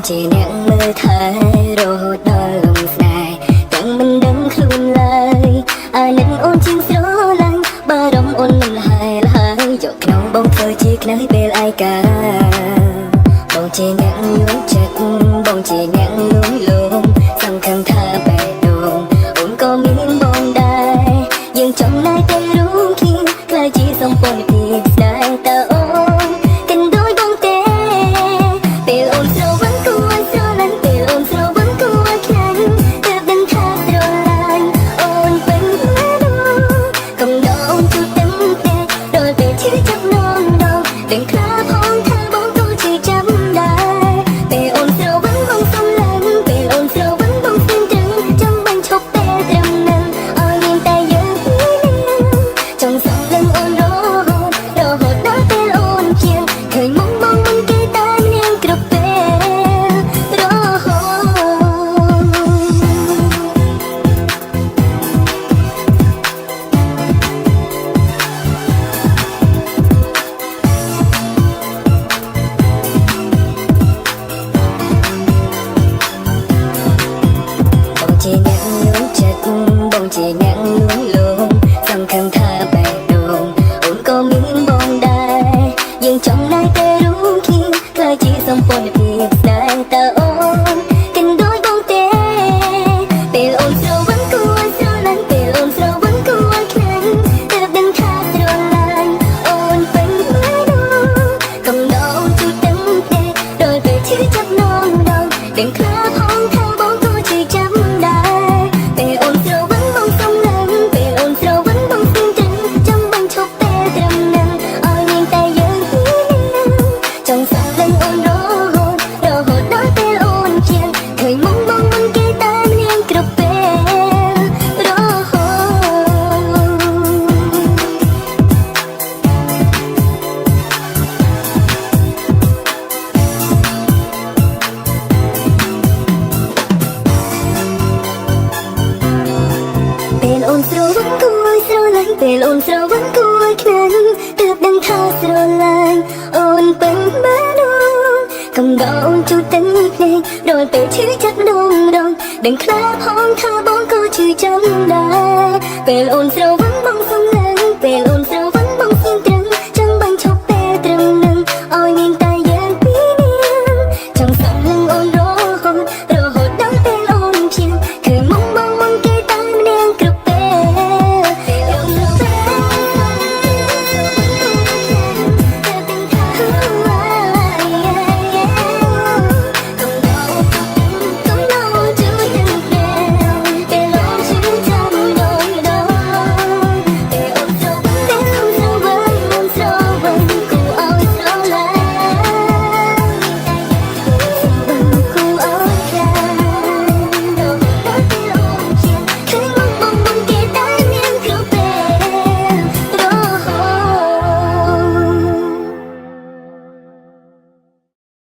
ជាអ្នកមើលថែរហូតដល់លំស្នេហ៍ទាំងមិនដឹងខ្លួនឡើយអានឹងអូនជាងស្រឡាញ់បារម្ភអូនមិនហើយយកក្នុងបងធ្វើជាខ្នើយពេលឯកាបងជាអ្នកយល់ចិត្តបងជាអ្នកលួងលោមសង្ឃឹមថាបេះដូងអូនក៏មានបងដែរយើងចង់ណាយតែរួមគ្នាក្លាយជាសម្ព័ន្ធភាពស្នេហ៍តើអូនកិនដូចបងទេពេលអូនស្រវឹងគួរស្រឡាញ់ពេលអូនស្រវឹងគួរខ្លាញ់ទើបដឹងថាស្រឡាញ់អូនពេញមែនកុំដងជួបតែដល់ពេលឈឺចាប់នងដងដឹងខ្លះផងថាបងក៏ជាចាំដែរពេលអូនស្រវឹងបងសំឡេងពេលអូនស្រវឹងបងស្ទើរចង់បាញ់ឈប់ពេលត្រឹមនឹងឲ្យមានតែយើងពីរនាក់ចង់សំឡេងអូនរហូតដល់ពេលអូនជាឃើញមុំបងមិនគេតែនាងគ្រប់ពេលរហូតជាអ្នកយល់ចិត្តបងជាអ្នកលួងលោមសង្ឃឹមថាបេះដូងអូនក៏មានបងដែរយើងចង់ណាយតែរួមគ្នាក្លាយជាសម្ព័ន្ធភាពស្នេហ៍តើអូនកិនដូចបងទេពេលអូនស្រវឹងគួរស្រឡាញ់ពេលអូនស្រវឹងគួរខ្លាញ់ទើបដឹងថាស្រឡាញ់អូនពេញមែនកុំដងជួបតែដល់ពេលឈឺចាប់នងដងដឹងខ្លះផងថាបងក៏ជាចាំដែរពេលអូនស្រវឹងបងសំឡេងពេលអូនស្រវឹងបងស្ទើរចង់បាញ់ឈប់ពេលត្រឹមនឹងឲ្យមានតែយើងពីរនាក់ចង់សំឡេងអូនរហូតដល់ពេលអូនជាឃើញមុំបងមិនគេតែនាងគ្រប់ពេលរហូតពេលអូនស្រវឹងគួរស្រឡាញ់ពេលអូនស្រវឹងគួរខ្លាញ់ទើបដឹងថាស្រឡាញ់អូនពេញមែនកុំដងជួបទាំងភ្នែកដល់ពេលឈឺចាប់ដងដឹងខ្លះផងថាបងក៏ឈឺចាំដែរពេលអូនស្រវឹងបងសំឡេងពេលអូនស្រ